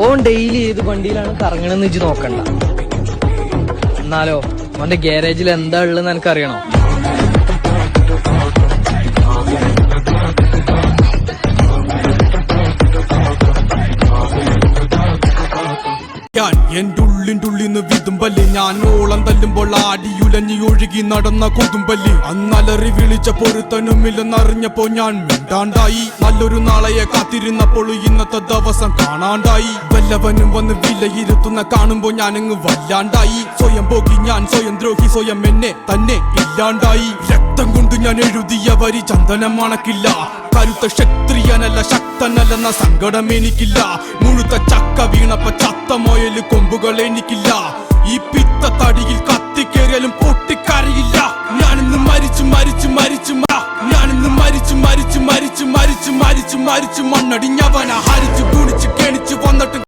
ഓൻ ഡെയിലി ഏത് വണ്ടിയിലാണ് കറങ്ങണെന്ന് വെച്ച് നോക്കണ്ട. എന്നാലോ ഓന്റെ ഗ്യാരേജിൽ എന്താ ഉള്ളതെന്ന് എനിക്കറിയണോ? എന്റെ ഉള്ളിന്റെ വിതുമ്പല്ലി ഞാൻ ഓളം തല്ലുമ്പോൾ ആടിയുലഞ്ഞി ഒഴുകി നടന്ന കൊതുമ്പല്ലി. അന്നലറി വിളിച്ച പൊരുത്തനുമില്ലെന്നറിഞ്ഞപ്പോ ഞാൻ മിണ്ടാണ്ടായി. നല്ലൊരു നാളെയെ കാത്തിരുന്നപ്പോൾ ഇന്നത്തെ ദിവസം കാണാണ്ടായി. വല്ലവനും വന്ന് വിലയിരുത്തുന്ന കാണുമ്പോ ഞാനങ്ങ് വല്ലാണ്ടായി. സ്വയം പോകി ഞാൻ സ്വയം ദ്രോഹി, സ്വയം എന്നെ തന്നെ ഇല്ലാണ്ടായി. രക്തം കൊണ്ട് ഞാൻ എഴുതിയ വരി ചന്ദനം മണക്കില്ല. കരുത്ത ക്ഷത്രിയനല്ല ശക്തനല്ലെന്ന സങ്കടം എനിക്കില്ല. മുഴുത്ത ചക്ക വീണപ്പ ചത്ത മൊയല് കൊമ്പുകൾ എനിക്കില്ല. ഈ പിത്ത തടിയിൽ കത്തിക്കേറിയാലും പൊട്ടിക്കരയില്ല. ഞാനിന്ന് മരിച്ചു മരിച്ചു മരിച്ചു ഞാനിന്ന് മരിച്ചു മരിച്ചു മരിച്ചു മരിച്ചു മരിച്ചു മരിച്ചു മണ്ണടിഞ്ഞവന.